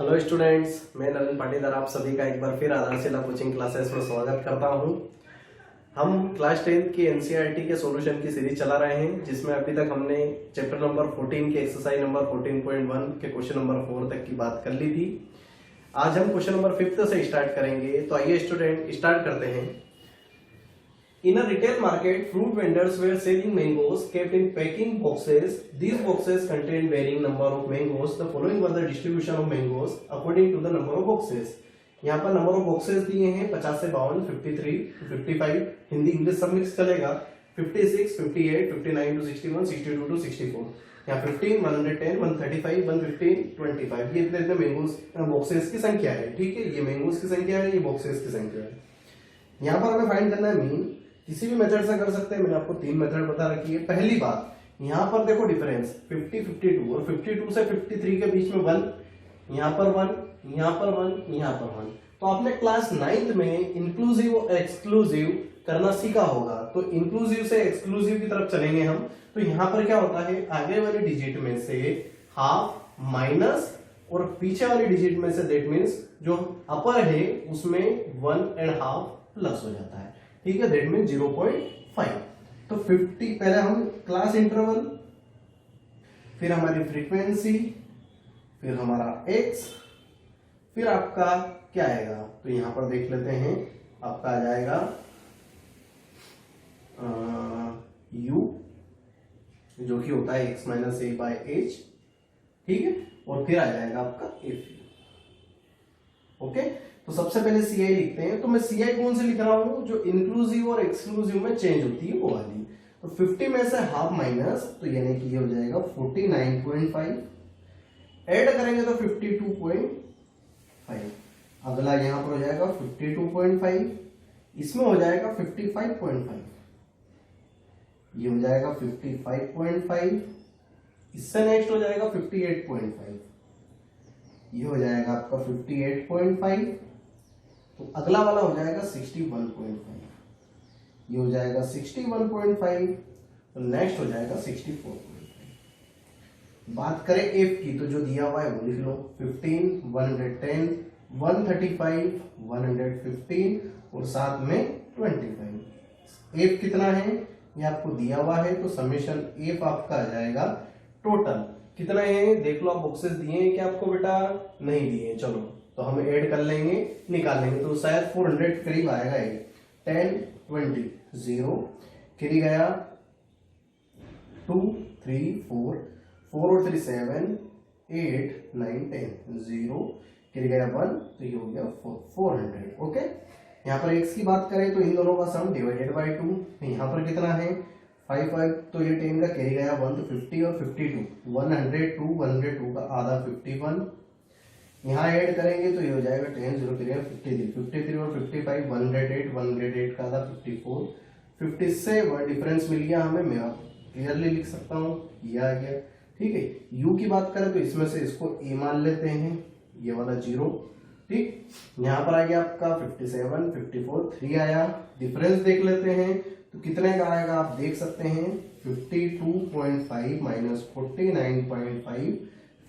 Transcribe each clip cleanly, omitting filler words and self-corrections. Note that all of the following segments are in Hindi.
हेलो स्टूडेंट्स, मैं नलिन पाटीदार आप सभी का एक बार फिर आधारशिला कोचिंग क्लासेस में स्वागत करता हूं। हम क्लास 10 की एनसीईआरटी के सॉल्यूशन की सीरीज चला रहे हैं, जिसमें अभी तक हमने चैप्टर नंबर 14 के एक्सरसाइज नंबर 14.1 के क्वेश्चन नंबर 4 तक की बात कर ली थी। आज हम क्वेश्चन नंबर 5 से स्टार्ट करेंगे। तो आइए स्टूडेंट स्टार्ट करते हैं। In a retail market, fruit vendors were selling mangoes kept in packing boxes. These boxes contained varying number of mangoes. The following were the distribution of mangoes according to the number of boxes. यहाँ पर नंबर ऑफ बॉक्सेस दिए हैं 50 से 52, 53, 55, हिंदी इंग्लिश सब मिक्स चलेगा, 56, 58, 59 to 61, 62 to 64। यहाँ 15, 110, 135, 115, 25 ये इतने मैंगोस बॉक्सेस की संख्या है। ठीक है, ये मैंगोस की संख्या है, ये बॉक्सेस की संख्या है। यहाँ पर हमें फाइंड करना है मीन। किसी भी मेथड से कर सकते हैं। मैंने आपको 3 मेथड बता रखी है। पहली बात, यहाँ पर देखो डिफरेंस 50, 52 और 52 से 53 के बीच में 1, यहाँ पर 1, यहाँ पर 1, यहाँ पर 1। तो आपने क्लास 9th में इंक्लूसिव और एक्सक्लूसिव करना सीखा होगा। तो इंक्लूसिव से एक्सक्लूसिव की तरफ चलेंगे हम। तो यहाँ पर क्या होता है, आगे वाले डिजिट में से हाफ माइनस और पीछे वाले डिजिट में से दैट मीन्स जो अपर है उसमें 1.5 प्लस हो जाता है। ठीक है, दैट मीन 0.5। तो 50 पहले हम क्लास इंटरवल, फिर हमारी फ्रीक्वेंसी, फिर हमारा x, फिर आपका क्या आएगा। तो यहां पर देख लेते हैं, आपका आ जाएगा u जो कि होता है x minus A by H. ठीक है, और फिर आ जाएगा आपका एफ। ओके, तो सबसे पहले सी आई लिखते हैं। तो मैं सी आई कौन से लिख रहा हूं, जो इंक्लूसिव और एक्सक्लूसिव में चेंज होती है वो वाली। तो 50 में से हाफ माइनस, तो यानी कि ये हो जाएगा 49.5, ऐड करेंगे तो 52.5। अगला यहां पर हो जाएगा 52.5, इसमें हो जाएगा 55.5, ये हो जाएगा 55.5, इससे नेक्स्ट हो जाएगा 58.5, ये हो जाएगा आपका 58.5। तो अगला वाला हो जाएगा 61.5, ये हो जाएगा 61.5। तो नेक्स्ट हो जाएगा 64.5। बात करें एफ की, तो जो दिया हुआ है वो लिख लो, 15, 110, 135, 115 और साथ में 25। एफ कितना है ये आपको दिया हुआ है। तो समेशन एफ आपका आ जाएगा टोटल कितना है, देख लो आप, बॉक्सेस दिए हैं क्या आपको बेटा, नहीं दिए। चलो तो हम ऐड कर लेंगे, निकाल लेंगे, तो शायद 400 करीब आएगा। 10, 20, 0 किरी गया, 2, 3, 4, 4 और 3 7, 8, 9, 10, 0 किरी गया 1, तो ये हो गया 400। ओके, यहाँ पर x की बात करें तो इन दोनों का सम डिवाइडेड बाय 2। यहाँ पर कितना है 5, तो ये 10 का कैरी गया 1, तो 50 और 52, 102 का आधा 51। यहाँ ऐड करेंगे तो ये हो जाएगा 10, 0 53, 53 और 55, 108 का आधा 54, 50 से डिफरेंस मिल गया हमें। मैं क्लियरली लिख सकता हूँ, ये आ गया। ठीक है, u की बात करें तो इसमें से इसको a मान लेते हैं, ये वाला 0। ठीक, यहाँ पर आ गया आपका 57, 54, 3 आया। डिफरेंस देख लेते हैं तो कितने का आएगा, आप देख सकते हैं 52.5 माइनस 49.5,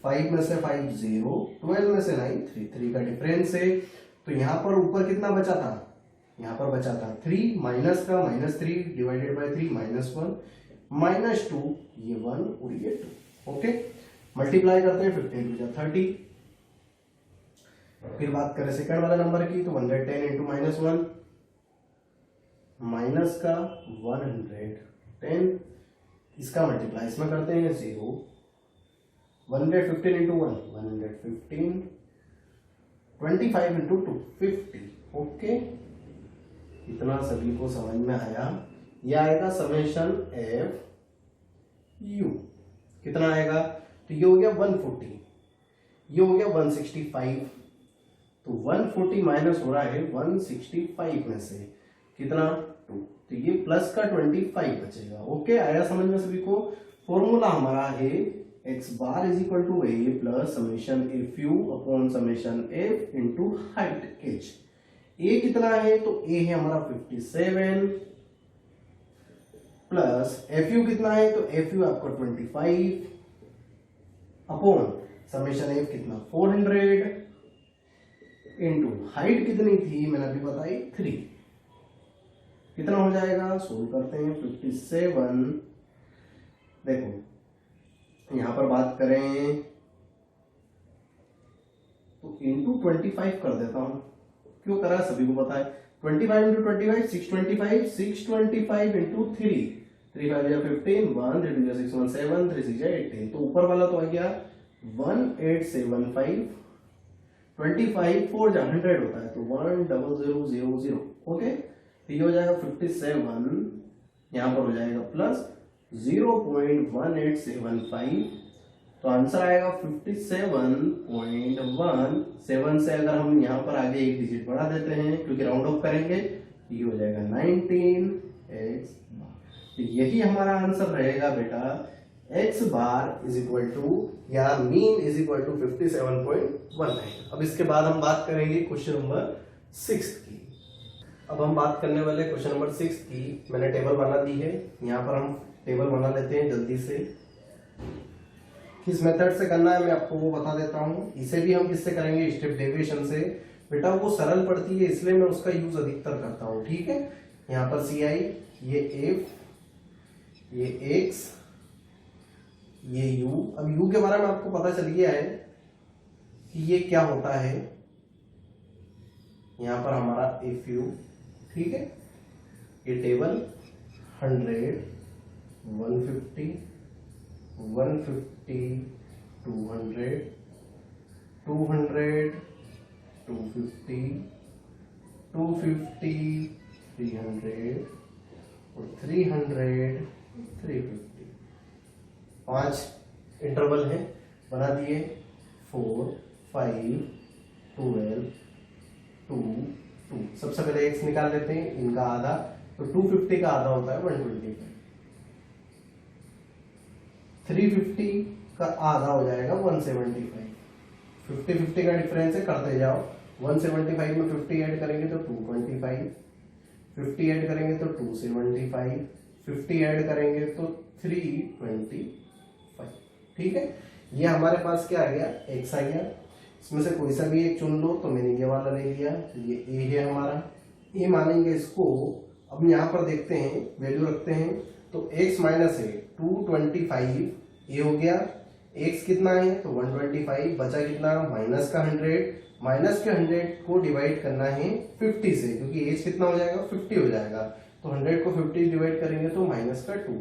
5 में से 5 0, 12 में से 9 3 का डिफरेंस है। तो यहाँ पर ऊपर कितना बचा था, यहाँ पर बचा था 3 माइनस का, -3 डिवाइडेड बाय 3 -1, -2 ये 1 और ये 2। ओके, मल्टीप्लाई करते हैं, 15 2 30। फिर बात करें सेकंड वाला नंबर की, तो 110 इंटू -1, माइनस का 110, इसका मल्टीप्लाई इसमें करते हैं 0, 115 इंटू 1 115, 25 इंटू 2 50। ओके, इतना सभी को समझ में आया। यह आएगा समेशन एफ यू, कितना आएगा, तो ये हो गया 140, ये हो गया 165। तो 140 माइनस हो रहा है 165 में से कितना 2, तो ये प्लस का 25 बचेगा। ओके, आया समझ में सभी को। फॉर्मूला हमारा है x bar is equal to A plus summation F U upon summation F into height h। A कितना है, तो ए है हमारा 57 प्लस एफ यू कितना है, तो एफ यू आपका 25 अपॉन समेशन एफ कितना 400 इंटू हाइट कितनी थी मैंने अभी बताई 3, कितना हो जाएगा, सोल्व करते हैं 57। देखो यहां पर बात करें तो इंटू 25 कर देता हूं, क्यों करा सभी को पता है। 25 इंटू 25 625, 625 इंटू 3, 3 5 या 15, 1 3 2 6 1 7, 3 6 18, तो ऊपर वाला तो आ गया 1875, 25 4 जा 100 होता है तो 10000, ओके। तो ये हो जाएगा 57, यहां पर हो जाएगा प्लस 0.1875, तो आंसर आएगा 57.1। 7 से अगर हम यहाँ पर आगे एक डिजिट बढ़ा देते हैं क्योंकि राउंड ऑफ करेंगे, ये हो जाएगा 19x बार। तो यही हमारा आंसर रहेगा बेटा, x bar is equal to या मीन इज इक्वल टू 57.19। अब इसके बाद हम बात करेंगे क्वेश्चन नंबर 6 की। अब हम बात करने वाले क्वेश्चन नंबर 6 की। मैंने टेबल बना दी है, यहाँ पर हम टेबल बना लेते हैं जल्दी से। किस मेथड से करना है मैं आपको वो बता देता हूं। इसे भी हम किससे करेंगे, स्टेप डेविएशन से। बेटा वो सरल पड़ती है इसलिए मैं उसका यूज अधिकतर करता हूं, ठीक है। यहाँ पर सी आई, ये एफ, ये एक्स, ये यू। अब यू के बारे में आपको पता चल गया है कि ये क्या होता है, यहाँ पर हमारा एफ यू, ठीक है। ये टेबल 100 150 150 200 200 250 250 300 और 300 350। 5 इंटरवल है, बना दिए। 4 5 12 2 2। सबसे पहले एक्स निकाल लेते हैं, इनका आधा, तो 250 का आधा होता है 125। 350 का आधा हो जाएगा 175। 50-50 का डिफरेंस है, करते जाओ। 175 में 50 ऐड करेंगे तो 225, 50 ऐड करेंगे तो 275, 50 ऐड करेंगे तो 325, ठीक है। ये हमारे पास क्या आ गया, एक्स आ गया। इसमें से कोई सा भी एक चुन लो, तो मैंने ये वाला ले लिया, ये ए है हमारा, ए मानेंगे इसको। अब यहाँ पर देखते हैं, वैल्यू रखते हैं, तो x माइनस है 225, ये हो गया। x कितना है तो 125, बचा कितना माइनस का 100, माइनस के 100 को डिवाइड करना है 50 से, क्योंकि एज कितना हो जाएगा 50 हो जाएगा, तो 100 को 50 डिवाइड करेंगे तो माइनस का 2,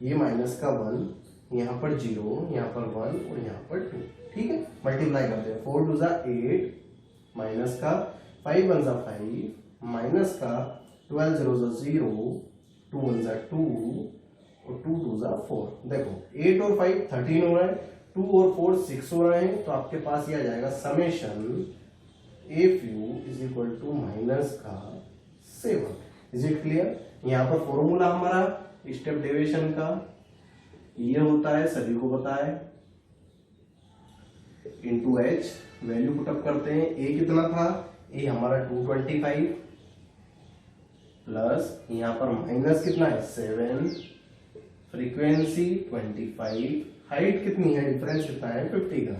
ये माइनस का 1, यहाँ पर 0, यहाँ पर 1 और यहाँ पर 2, ठीक है। मल्टीप्लाई करते हैं, 4 2 8, माइनस का 5 1 5, माइनस का 12 0 0, 2 1 2 और 2 2 4। देखो 8 और 5 13 हो रहा है, 2 और 4 6 हो रहे हैं, तो आपके पास ये आ जाएगा summation F U is equal to minus का 7। Is it clear. यहाँ पर फॉर्मूला हमारा स्टेप डेविएशन का ये होता है, सभी को पता है, इंटू एच। वैल्यू पुटअप करते हैं, ए कितना था, ए हमारा 225 प्लस यहाँ पर माइनस कितना है 7, फ्रीक्वेंसी 25, हाइट कितनी है, डिफरेंस कितना है 50 का,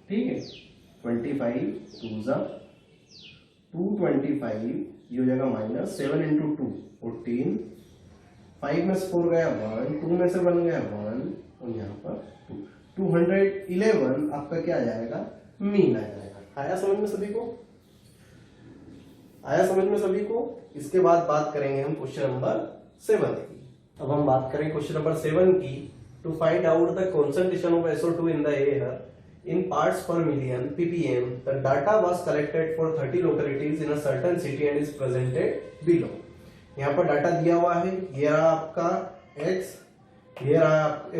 ठीक है। 25 225, ये हो जाएगा माइनस 7 इंटू 2 14, 5 में से 4 गया 1, 2 में से 1 गया 1 और यहाँ पर 2, 211 आपका क्या आ जाएगा, मीन आ जाएगा। आया समझ में सभी को, आया समझ में सभी को। इसके बाद बात करेंगे हम क्वेश्चन नंबर 7 की। अब हम बात करें क्वेश्चन नंबर 7 की। To find out the concentration of SO2 in the air in parts per million ppm, the data was collected for 30 localities in a certain city and is presented below। यहाँ पर डाटा दिया हुआ है, ये रहा आपका x, ये रहा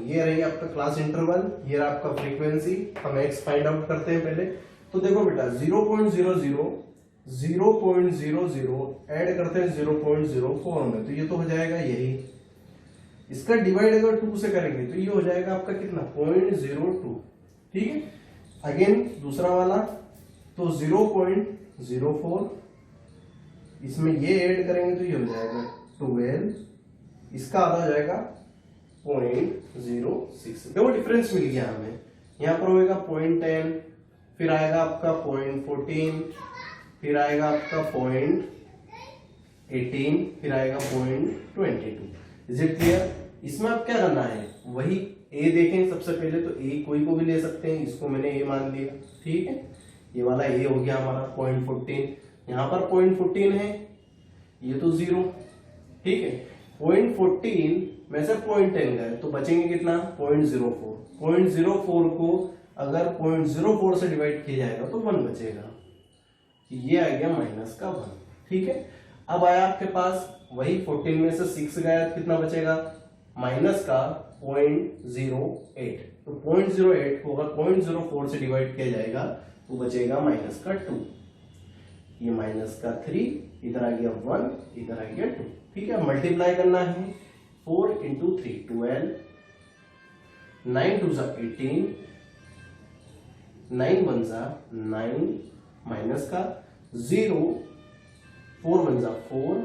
ये रही आपका क्लास इंटरवल, ये रहा आपका फ्रीक्वेंसी। हम x फाइंड आउट करते हैं पहले। तो देखो बेटा 0.00 ऐड करते हैं 0.04 में, तो ये तो हो जाएगा यही। इसका डिवाइड अगर 2 से करेंगे तो ये हो जाएगा आपका कितना 0.02, ठीक है। अगेन दूसरा वाला तो 0.04, इसमें ये ऐड करेंगे तो ये हो जाएगा 12, इसका आधा हो जाएगा 0.06। देखो डिफरेंस मिल गया हमें। यहाँ पर होगा 0.10, फिर आएगा आपका 0.14, फिर आएगा आपका 0.18, फिर आएगा 0.22। Is it clear? इसमें आप क्या करना है, वही ए देखें सबसे पहले, तो ए कोई को भी ले सकते हैं, इसको मैंने ए मान लिया, ठीक है। ये वाला ए हो गया हमारा 0.14, यहाँ पर 0.14 है, ये तो 0, ठीक है। 0.14 में से 0.10 गए तो बचेंगे कितना, 0.04। 0.04 को अगर 0.04 से डिवाइड किया जाएगा तो 1 बचेगा, ये आ गया माइनस का 1, ठीक है। अब आया आपके पास वही 14 में से 6 गया, कितना बचेगा, माइनस का 0.08। तो 0.08 को अगर 0.04 से डिवाइड किया जाएगा तो बचेगा माइनस का 2, ये माइनस का 3, इधर आ गया 1, इधर आ गया 2, ठीक है। मल्टीप्लाई करना है, 4 इंटू 3 12, 9 2 18, 9 1 9, माइनस का 0, 4 1 4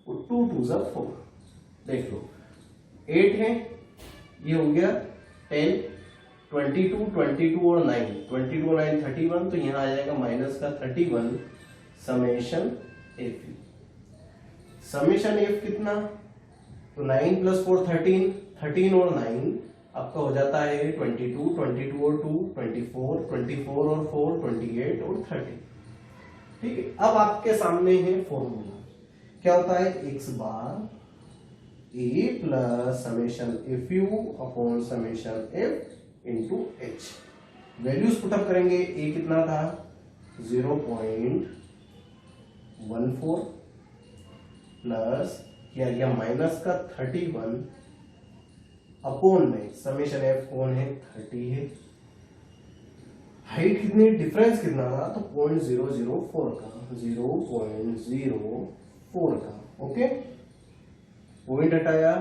और 2 2 4। देख लो 8 है, ये हो गया 10, 22 22 और 9, 22 और 9 31, तो यहां आ जाएगा माइनस का 31 समेशन एफ। समेशन एफ कितना, तो 9 प्लस 4 13, 13 और 9 आपका हो जाता है 22, 22 और 2 24, 24 और 4 28 और 30, ठीक है। अब आपके सामने है फॉर्मूला, क्या होता है, x bar a plus summation F U upon summation F into H. Values put up करेंगे, a कितना था 0.14 प्लस क्या गया माइनस का 31 अपॉन में समेशन एफ कौन है 30 है। हाइट कितनी, डिफरेंस कितना था, तो 0.004 का, 0.04 का, ओके। पॉइंट हटाया,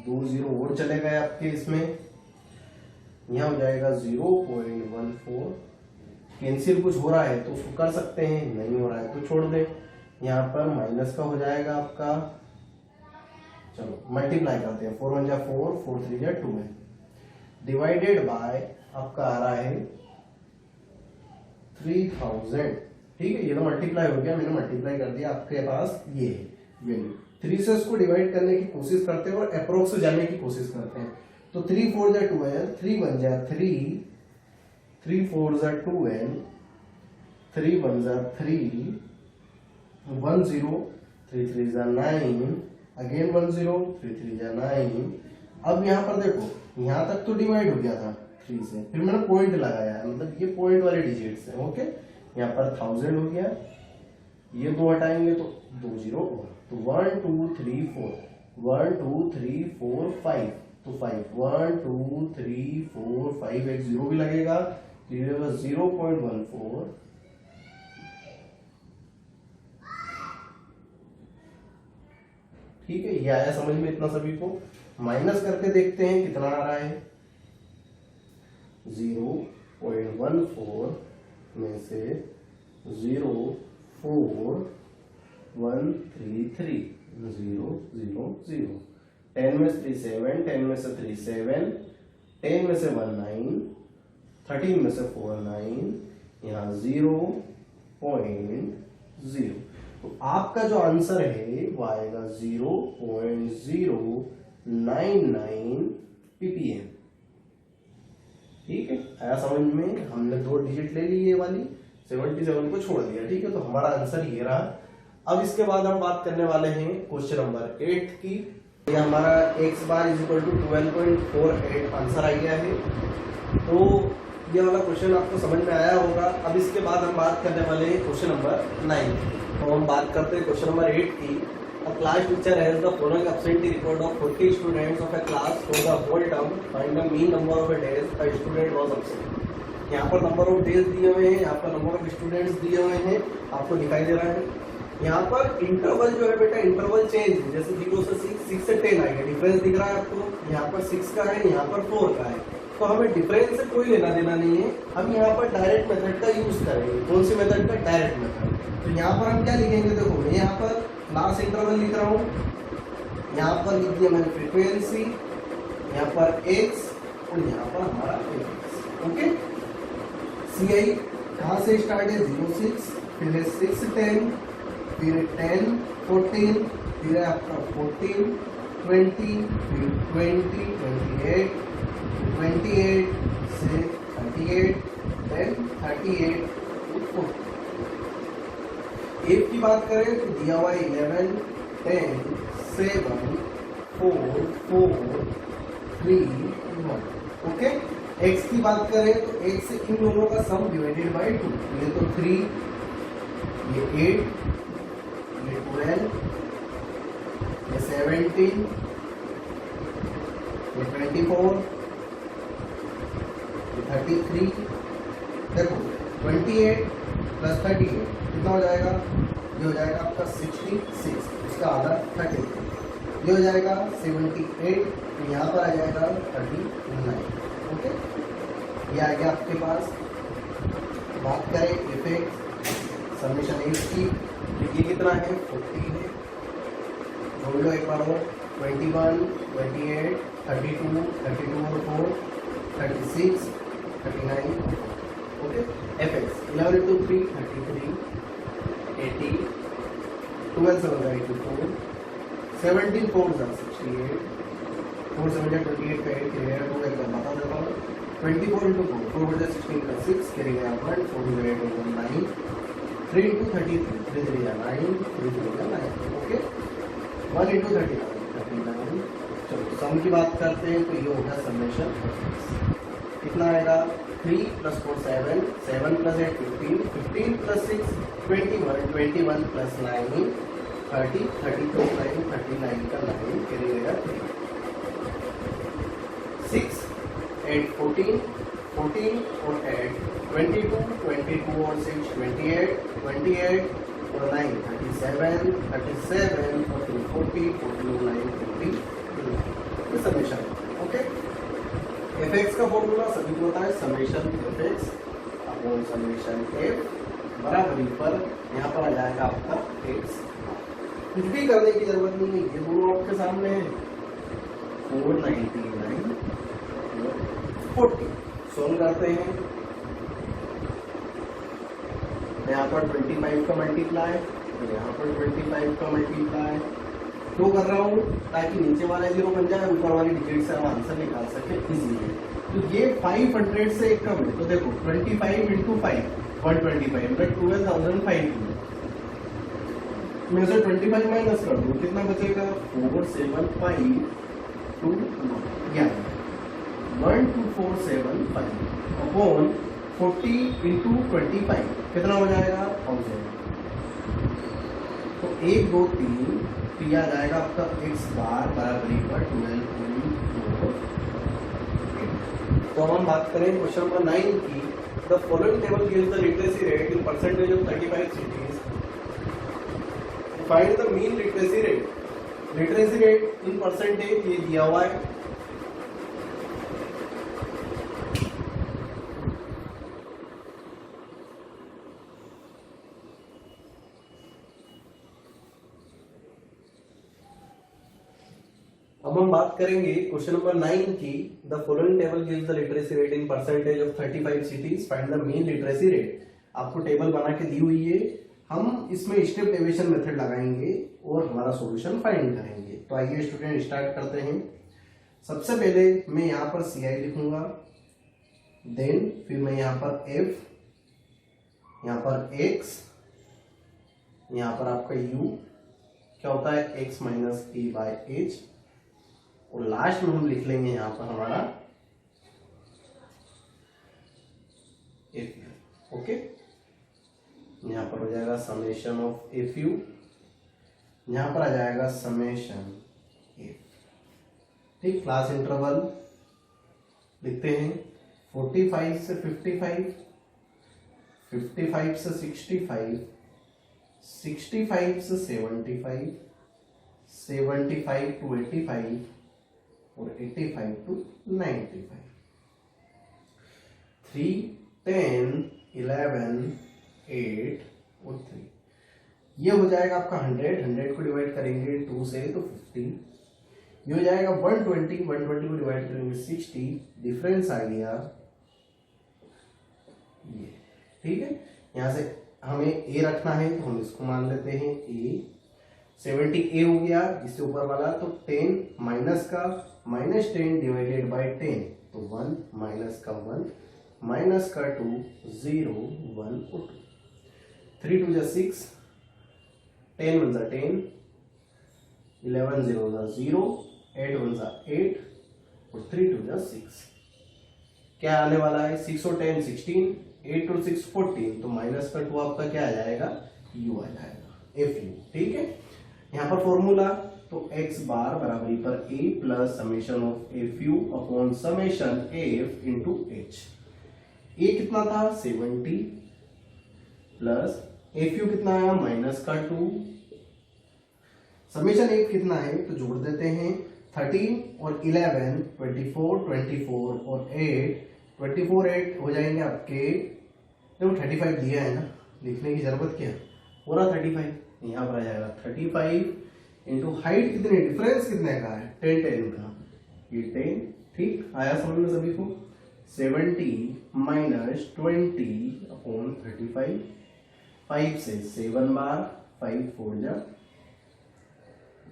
2 0 और चले गए आपके इसमें, यहां हो जाएगा 0.14। कैंसिल कुछ हो रहा है तो उसको कर सकते हैं, नहीं हो रहा है तो छोड़ दें। यहाँ पर माइनस का हो जाएगा आपका, चलो मल्टीप्लाई करते हैं, 4 1 4, 4 3 2 है, डिवाइडेड बाय आपका आ रहा है 3000, ठीक है। ये तो मल्टीप्लाई हो गया, मैंने मल्टीप्लाई कर दिया, आपके पास ये है वैल्यू। 3 से इसको डिवाइड करने की कोशिश करते हैं और अप्रोक्स जाने की कोशिश करते हैं, तो 3 4 जा 12, 3 1 जा 3, 3 4 जा 12, 3 1 जा 3, 1 0, 3 3 जा 9, अगेन 1 0, 3 3 जा 9। अब यहाँ पर देखो, यहाँ तक तो डिवाइड हो गया था 3 से, फिर मैंने पॉइंट लगाया, मतलब ये पॉइंट वाले डिजिट्स हैं, ओके। यहाँ पर 1000 हो गया, ये 2 हटाएंगे तो 2 0 और, तो 1 2 3 4, 1 2 3 4 5, तो 5, 1 2 3 4 5, एक 0 भी लगेगा, तो ये 0.14, ठीक है। ये आया समझ में इतना सभी को। माइनस करके देखते हैं कितना आ रहा है, 0.14 में से 0.4133, 0 0 0, 10 में से 3 7, 10 में से 3 7, 10 में से 1 9, 13 में से 4 9, यहाँ 0.0। तो आपका जो आंसर है वो आएगा 0.099 ppm, ठीक है। आया समझ में, हमने 2 डिजिट ले ली ये वाली, 77 को छोड़ दिया, ठीक है। तो हमारा आंसर ये रहा। अब इसके बाद हम बात करने वाले हैं क्वेश्चन नंबर 8 की। ये हमारा x bar is equal to 12.48 answer आ गया है। तो ये वाला क्वेश्चन आपको समझ में आया होगा। अब इसके बाद हम बात करने वाले हैं क्वेश्चन नंबर 9। तो हम बात करते हैं क्वेश्चन नंबर 8 की। A class teacher has the following absentee record of 40 students of a class for the whole term. Find the mean number of days a student was absent. यहाँ पर नंबर ऑफ डेज दिए हुए हैं, यहाँ पर नंबर ऑफ स्टूडेंट्स दिए हुए हैं, आपको दिखाई दे रहा है। यहाँ पर इंटरवल जो है बेटा, इंटरवल चेंज, जैसे 0 से 6, 6 से 10 आएगा, डिफरेंस दिख रहा है आपको। यहाँ पर 6 का है, यहाँ पर 4 का है, तो हमें डिफरेंस से कोई लेना देना नहीं है। हम यहाँ पर डायरेक्ट मेथड का यूज करेंगे। कौन सी मेथड का, डायरेक्ट मेथड। तो यहाँ पर हम क्या लिखेंगे, देखो मैं यहाँ पर लास्ट इंटरवल लिख रहा हूँ, यहाँ पर लिख दिया मैंने फ्रीक्वेंसी, यहाँ पर x और यहाँ पर हमारा fx। ओके, CI कहाँ से स्टार्ट है 0 6, फिर है 6 10, फिर 10 14, फिर है आपका 14 20, फिर 20 28, 28 से 38, देन 38 to 40। एक की बात करें तो दिया हुआ 11 10 7 4 4 3 1। ओके, x की बात करें तो x से इन दोनों का सम डिवाइडेड बाय 2, ये तो 3, ये 8, ये 12, ये 17, ये 24, ये 33। देखो 28 प्लस 38 कितना हो जाएगा, ये हो जाएगा आपका 66, इसका आधा 33, ये हो जाएगा 78, तो यहाँ पर आ जाएगा 39। ओके, ये आ गया आपके पास। बात करें इफेक्ट समेशन एज की, ये कितना है 40 है, जोड़ लो एक बार और 21 28 32 32 और 4 36 39। ओके, एफएक्स 11 into 3 33 80 12 7 84 17 4 68 4 7 28 का 8 है, 2 एक बार बता देता हूँ 24 into 4 4 बटे 16 का 6 कैरी गया 1 4 into 8 over 9 3 into 33 3 3 या 9 3 3 या 9। Okay, 1 into 39। चलो सम की बात करते हैं तो ये होगा समेशन कितना आएगा 3 plus 4 7 7 plus 8 15 15 plus 6 21 21 plus 9 30 30 plus 9 39 का 9 कैरी गया 6 8 14 14 और 8 22 22 और 6 28 28 और 9 37 37 14 40 42 9 40 ये समेशन। ओके, एफएक्स का फॉर्मूला सभी को होता है summation FX upon summation F बराबरी पर यहाँ पर आ जाएगा आपका एक्स। कुछ भी करने की जरूरत नहीं है, ये दोनों आपके सामने है 499 40। सोल्व करते हैं, यहाँ पर 25 का मल्टीप्लाई, यहाँ पर 25 का मल्टीप्लाई क्यों कर रहा हूँ, ताकि नीचे वाला 0 बन जाए, ऊपर वाली डिजिट से हम आंसर निकाल सके इजीली। तो ये 500 से कम है, तो देखो 25 into 5 125 मतलब 12,500 में से 25 माइनस कर दो, कितना बचेगा 475 2 12475 अपॉन 40 into 25 कितना हो जाएगा 1000। तो 1 2 3 तो आ जाएगा आपका x बार बराबरी पर 12.4। तो हम बात करें क्वेश्चन नंबर 9 की, the following table gives the literacy rate in percentage of 35 cities, find the mean literacy rate. Literacy rate in percentage ये दिया हुआ है, अब हम बात करेंगे क्वेश्चन नंबर 9 की, the following table gives the literacy rate in percentage of 35 cities, find the mean literacy rate. आपको टेबल बना के दी हुई है, हम इसमें स्टेप डेविएशन मेथड लगाएंगे और हमारा सॉल्यूशन फाइंड करेंगे। तो आइए स्टूडेंट स्टार्ट करते हैं। सबसे पहले मैं यहाँ पर CI लिखूंगा, देन फिर मैं यहाँ पर F, यहाँ पर X, यहाँ पर आपका U क्या होता है x minus a by h, और लास्ट में हम लिख लेंगे यहाँ पर हमारा एफ। ओके, यहाँ पर हो जाएगा समेशन ऑफ एफ यू, यहाँ पर आ जाएगा समेशन एफ। ठीक, क्लास इंटरवल लिखते हैं 45 से 55, 55 से 65, 65 से 75, 75 to 85 और 85 to 95। 3 10 11 8 और 3 ये हो जाएगा आपका 100 को डिवाइड करेंगे 2 से तो 50, ये हो जाएगा 120, 120 को डिवाइड करेंगे 60, डिफरेंस आ गया ये, ठीक है। यहाँ से हमें a रखना है तो हम इसको मान लेते हैं a, 70a हो गया इससे ऊपर वाला, तो 10 माइनस का -10 डिवाइडेड बाय 10, तो 1 माइनस का 1 माइनस का 2 0 1 और 2, 3 2 जा 6, 10 1 जा 10, 11 0 जा 0, 8 1 जा 8 और 3 2 जा 6। क्या आने वाला है, 6 और 10 16, 8 और 6 14, तो माइनस का 2 आपका क्या आ जाएगा, u आ जाएगा, fu, ठीक है। यहाँ पर फॉर्मूला, तो x बार बराबरी पर a plus summation of fu upon summation f into h। a कितना था 70 प्लस fu कितना आया माइनस का 2, समेशन f कितना है तो जोड़ देते हैं, 13 और 11 24 24 और 8 24 8 हो जाएंगे आपके, देखो 35 दिया है ना, लिखने की जरूरत क्या, पूरा 35 यहाँ पर आ जाएगा, 35 इंटू हाइट कितने, डिफरेंस कितने का है 10 10 का, ये 10, ठीक आया समझ में सभी को। 70 माइनस 20 अपॉन 35, 5 से 7 बार, 5 4 जा,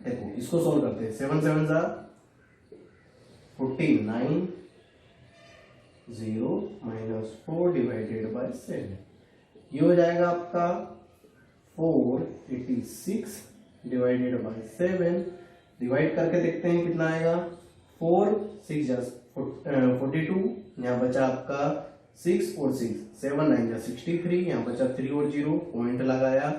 देखो इसको सोल्व करते हैं, 7 7 जा 49, 0 माइनस 4 डिवाइडेड बाय 7, ये हो जाएगा आपका 486 डिवाइडेड बाय 7, डिवाइड करके देखते हैं कितना आएगा, 4 6 जा 42, यहाँ बचा आपका 6 और 6, 7 9 जा 63, यहाँ बचा 3 और 0, पॉइंट लगाया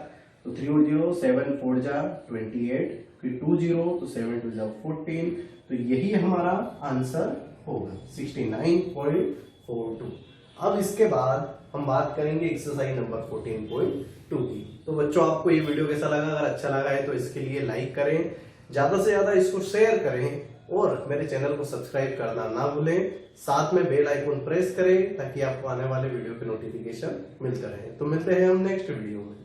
तो 3 और 0, 7 4 जा 28, फिर 2 0 तो 7 2 जा 14, तो यही हमारा आंसर होगा 69.42। अब इसके बाद हम बात करेंगे एक्सरसाइज नंबर 14.2 की। तो बच्चों आपको ये वीडियो कैसा लगा, अगर अच्छा लगा है तो इसके लिए लाइक करें, ज्यादा से ज्यादा इसको शेयर करें और मेरे चैनल को सब्सक्राइब करना ना भूलें, साथ में बेल आइकन प्रेस करें ताकि आपको आने वाले वीडियो के नोटिफिकेशन मिलते रहे। तो मिलते हैं हम नेक्स्ट वीडियो में।